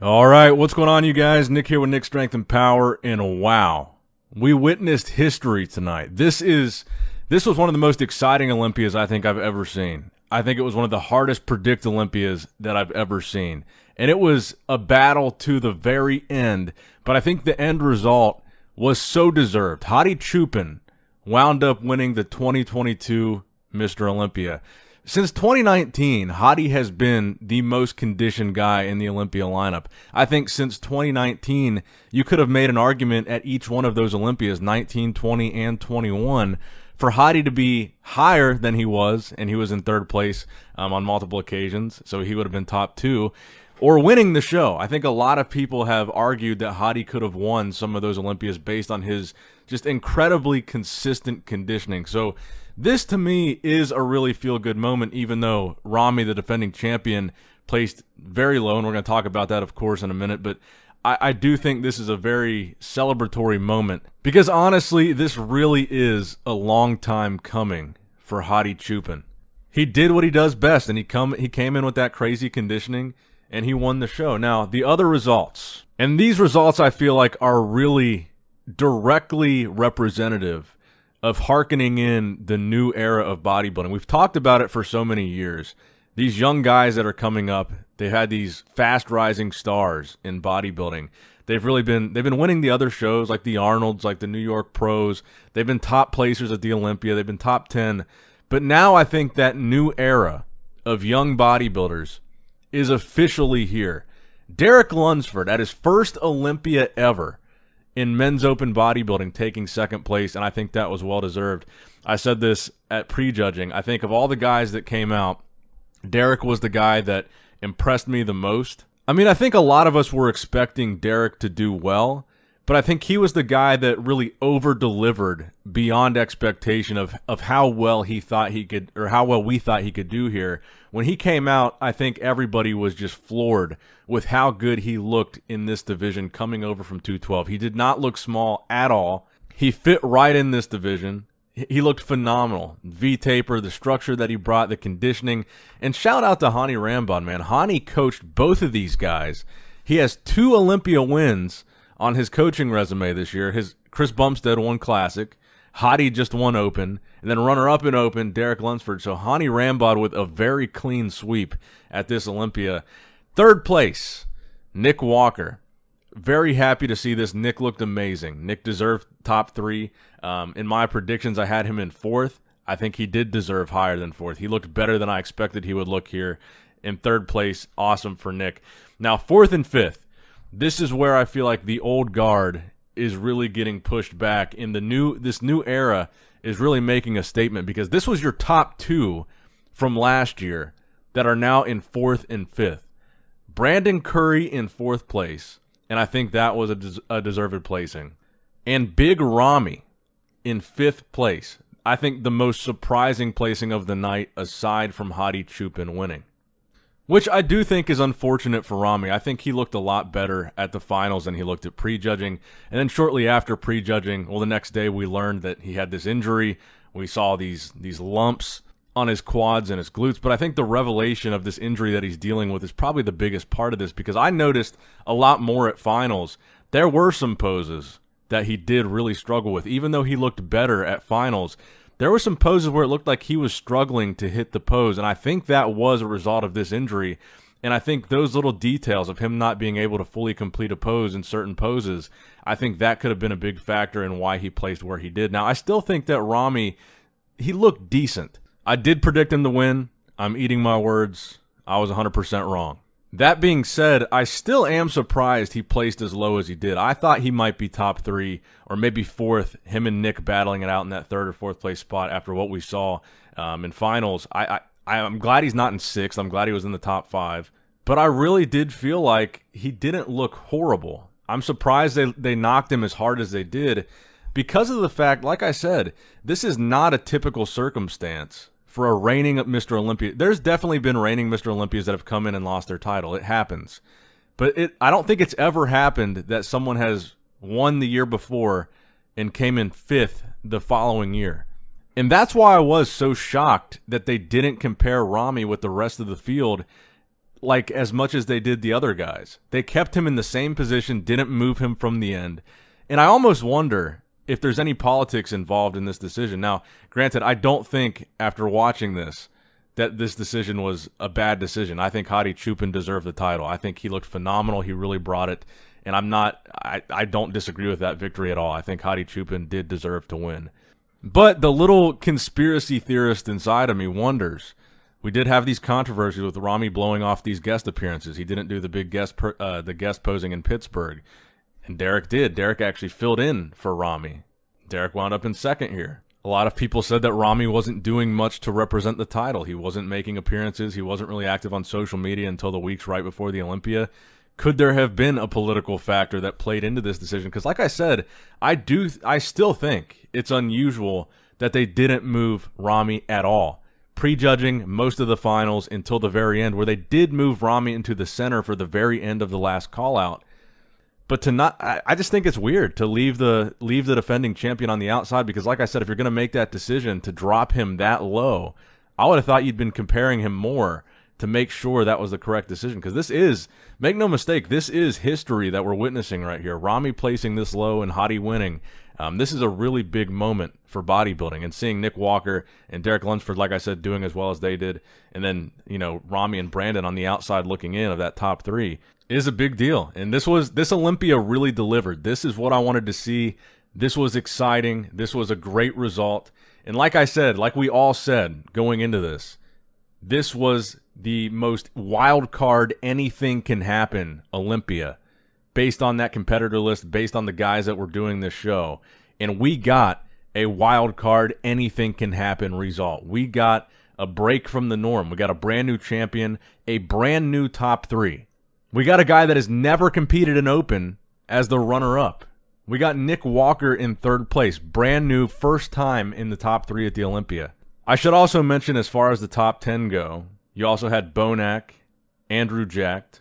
All right, what's going on, you guys? Nick here with Nick Strength and Power, and wow, we witnessed history tonight. This was one of the most exciting Olympias I think I've ever seen. I think it was one of the hardest predict Olympias that I've ever seen, and it was a battle to the very end. But I think the end result was so deserved. Hadi Choopan wound up winning the 2022 Mr. Olympia. Since 2019, Hadi has been the most conditioned guy in the Olympia lineup. I think since 2019, you could have made an argument at each one of those Olympias, 19, 20, and 21, for Hadi to be higher than he was, and he was in third place on multiple occasions, so he would have been top two, or winning the show. I think a lot of people have argued that Hadi could have won some of those Olympias based on his just incredibly consistent conditioning. So this, to me, is a really feel-good moment, even though Ramy, the defending champion, placed very low, and we're going to talk about that, of course, in a minute. But I do think this is a very celebratory moment because, honestly, this really is a long time coming for Hadi Choopan. He did what he does best, and he came in with that crazy conditioning, and he won the show. Now, the other results, and these results I feel like are really directly representative of hearkening in the new era of bodybuilding. We've talked about it for so many years. These young guys that are coming up, they've had these fast rising stars in bodybuilding. They've been winning the other shows like the Arnolds, like the New York Pros. They've been top placers at the Olympia. They've been top 10. But now I think that new era of young bodybuilders is officially here. Derek Lunsford at his first Olympia ever in men's open bodybuilding, taking second place, and I think that was well-deserved. I said this at prejudging. I think of all the guys that came out, Derek was the guy that impressed me the most. I mean, I think a lot of us were expecting Derek to do well, but I think he was the guy that really over-delivered beyond expectation of how well he thought he could, or how well we thought he could do here. When he came out, I think everybody was just floored with how good he looked in this division coming over from 212. He did not look small at all. He fit right in this division. He looked phenomenal. V-taper, the structure that he brought, the conditioning. And shout out to Hani Rambod, man. Hani coached both of these guys. He has 2 Olympia wins on his coaching resume this year. His Chris Bumstead won Classic. Hadi just won Open. And then runner-up in Open, Derek Lunsford. So Hani Rambod with a very clean sweep at this Olympia. Third place, Nick Walker. Very happy to see this. Nick looked amazing. Nick deserved top 3. In my predictions, I had him in 4th. I think he did deserve higher than 4th. He looked better than I expected he would look here. In 3rd place, awesome for Nick. Now, 4th and 5th. This is where I feel like the old guard is really getting pushed back. In this new era is really making a statement because this was your top 2 from last year that are now in 4th and 5th. Brandon Curry in 4th place, and I think that was a deserved placing. And Big Ramy in 5th place. I think the most surprising placing of the night aside from Hadi Choopan winning. Which I do think is unfortunate for Ramy. I think he looked a lot better at the finals than he looked at prejudging. And then shortly after prejudging, well, the next day we learned that he had this injury. We saw these lumps on his quads and his glutes. But I think the revelation of this injury that he's dealing with is probably the biggest part of this because I noticed a lot more at finals. There were some poses that he did really struggle with. Even though he looked better at finals, there were some poses where it looked like he was struggling to hit the pose, and I think that was a result of this injury. And I think those little details of him not being able to fully complete a pose in certain poses, I think that could have been a big factor in why he placed where he did. Now, I still think that Ramy, he looked decent. I did predict him to win. I'm eating my words. I was 100% wrong. That being said, I still am surprised he placed as low as he did. I thought he might be top 3 or maybe 4th, him and Nick battling it out in that 3rd or 4th place spot after what we saw in finals. I'm glad he's not in 6th. I'm glad he was in the top 5. But I really did feel like he didn't look horrible. I'm surprised they knocked him as hard as they did because of the fact, like I said, this is not a typical circumstance for a reigning Mr. Olympia. There's definitely been reigning Mr. Olympias that have come in and lost their title. It happens. But I don't think it's ever happened that someone has won the year before and came in 5th the following year. And that's why I was so shocked that they didn't compare Ramy with the rest of the field. like as much as they did the other guys. They kept him in the same position, didn't move him from the end. And I almost wonder if there's any politics involved in this decision. Now, granted, I don't think after watching this that this decision was a bad decision. I think Hadi Chupin deserved the title. I think he looked phenomenal. He really brought it. And I don't disagree with that victory at all. I think Hadi Chupin did deserve to win. But the little conspiracy theorist inside of me wonders. We did have these controversies with Ramy blowing off these guest appearances. He didn't do the big guest posing in Pittsburgh, and Derek did. Derek actually filled in for Ramy. Derek wound up in second here. A lot of people said that Ramy wasn't doing much to represent the title. He wasn't making appearances. He wasn't really active on social media until the weeks right before the Olympia. Could there have been a political factor that played into this decision? Because like I said, I still think it's unusual that they didn't move Ramy at all, prejudging most of the finals until the very end, where they did move Ramy into the center for the very end of the last call-out. But to not, I just think it's weird to leave the defending champion on the outside, because like I said, if you're going to make that decision to drop him that low, I would have thought you'd been comparing him more to make sure that was the correct decision. Because this is, make no mistake, this is history that we're witnessing right here. Ramy placing this low and Hadi winning. This is a really big moment for bodybuilding, and seeing Nick Walker and Derek Lunsford, like I said, doing as well as they did, and then, you know, Ramy and Brandon on the outside looking in of that top three is a big deal. And this Olympia really delivered. This is what I wanted to see. This was exciting. This was a great result. And like I said, like we all said going into this, this was the most wild card, anything can happen Olympia, based on that competitor list, based on the guys that were doing this show. And we got a wild card, anything can happen result. We got a break from the norm. We got a brand new champion, a brand new top three. We got a guy that has never competed in Open as the runner-up. We got Nick Walker in third place, brand new, first time in the top three at the Olympia. I should also mention, as far as the top 10 go, you also had Bonac, Andrew Jacked,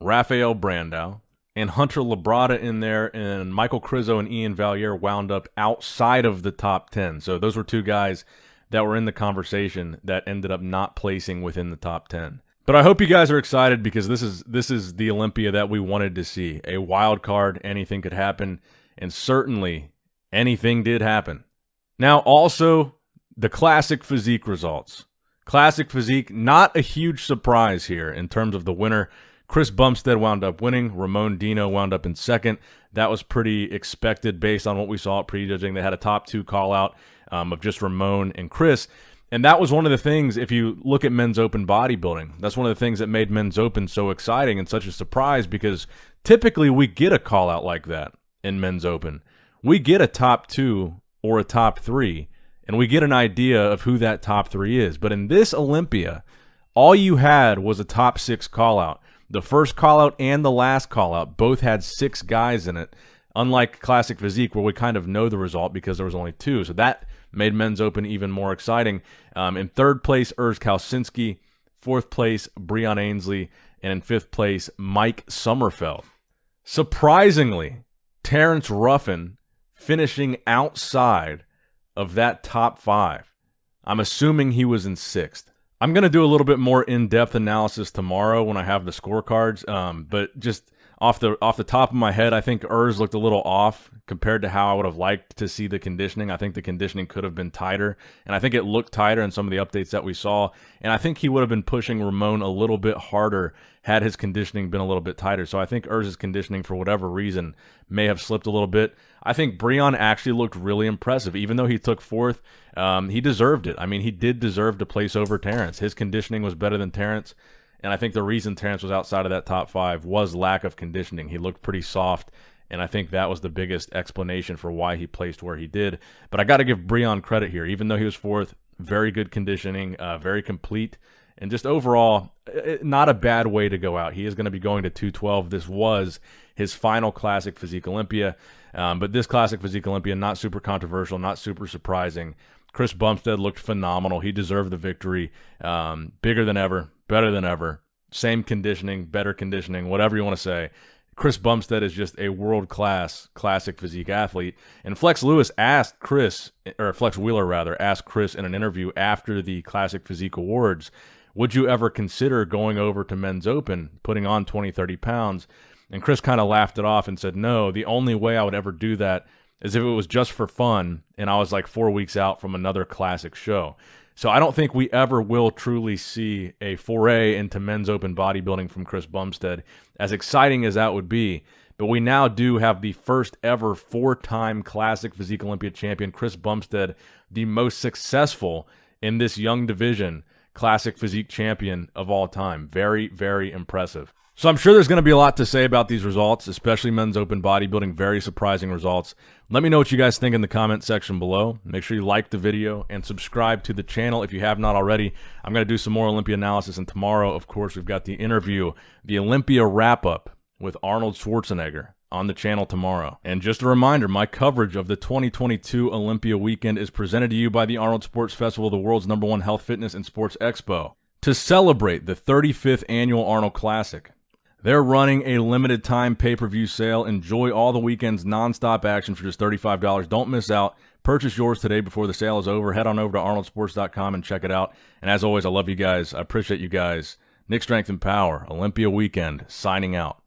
Rafael Brandau, and Hunter Labrada in there, and Michael Krizo and Ian Valier wound up outside of the top 10. So those were two guys that were in the conversation that ended up not placing within the top 10. But I hope you guys are excited, because this is the Olympia that we wanted to see. A wild card, anything could happen, and certainly anything did happen. Now also, the Classic Physique results. Classic Physique, not a huge surprise here in terms of the winner. Chris Bumstead wound up winning. Ramon Dino wound up in second. That was pretty expected based on what we saw at prejudging. They had a top two call-out of just Ramon and Chris. And that was one of the things, if you look at Men's Open bodybuilding, that's one of the things that made Men's Open so exciting and such a surprise, because typically we get a call-out like that in Men's Open. We get a top two or a top three, and we get an idea of who that top three is. But in this Olympia, all you had was a top six call-out. The first call-out and the last call-out both had 6 guys in it, unlike Classic Physique, where we kind of know the result because there was only 2. So that made Men's Open even more exciting. In third place, Urs Kausinski. Fourth place, Breon Ainsley. And in fifth place, Mike Sommerfeld. Surprisingly, Terrence Ruffin finishing outside of that top 5. I'm assuming he was in 6th. I'm going to do a little bit more in-depth analysis tomorrow when I have the scorecards, but just off the top of my head, I think Urs looked a little off compared to how I would have liked to see the conditioning. I think the conditioning could have been tighter, and I think it looked tighter in some of the updates that we saw, and I think he would have been pushing Ramon a little bit harder had his conditioning been a little bit tighter. So I think Urs's conditioning, for whatever reason, may have slipped a little bit. I think Breon actually looked really impressive. Even though he took 4th, he deserved it. I mean, he did deserve to place over Terrence. His conditioning was better than Terrence, and I think the reason Terrence was outside of that top 5 was lack of conditioning. He looked pretty soft, and I think that was the biggest explanation for why he placed where he did. But I got to give Breon credit here. Even though he was 4th, very good conditioning, very complete, and just overall, not a bad way to go out. He is going to be going to 212. This was his final Classic Physique Olympia. But this Classic Physique Olympia, not super controversial, not super surprising. Chris Bumstead looked phenomenal. He deserved the victory. Bigger than ever, better than ever. Same conditioning, better conditioning, whatever you want to say. Chris Bumstead is just a world-class Classic Physique athlete. And Flex Wheeler asked Chris in an interview after the Classic Physique Awards would you ever consider going over to Men's Open, putting on 20, 30 pounds? And Chris kind of laughed it off and said, no, the only way I would ever do that is if it was just for fun and I was like 4 weeks out from another classic show. So I don't think we ever will truly see a foray into Men's Open bodybuilding from Chris Bumstead, as exciting as that would be. But we now do have the first ever 4-time Classic Physique Olympia champion, Chris Bumstead, the most successful in this young division Classic Physique champion of all time. Very, very impressive. So I'm sure there's going to be a lot to say about these results, especially Men's Open bodybuilding. Very surprising results. Let me know what you guys think in the comment section below. Make sure you like the video and subscribe to the channel if you have not already. I'm going to do some more Olympia analysis, and tomorrow, of course, we've got the interview, the Olympia wrap-up with Arnold Schwarzenegger on the channel tomorrow. And just a reminder, my coverage of the 2022 Olympia weekend is presented to you by the Arnold Sports Festival, the world's #1 health, fitness, and sports expo. To celebrate the 35th annual Arnold Classic, they're running a limited time pay-per-view sale. Enjoy all the weekend's non-stop action for just $35. Don't miss out. Purchase yours today before the sale is over. Head on over to arnoldsports.com and check it out. And as always, I love you guys. I appreciate you guys. Nick Strength and Power, Olympia weekend, signing out.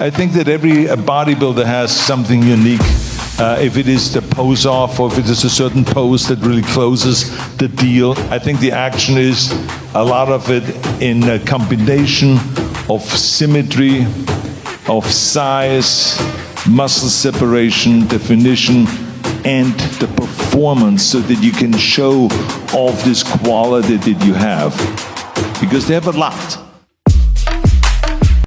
I think that every bodybuilder has something unique. If it is the pose off, or if it is a certain pose that really closes the deal. I think the action is a lot of it in a combination of symmetry, of size, muscle separation, definition, and the performance, so that you can show all of this quality that you have. Because they have a lot.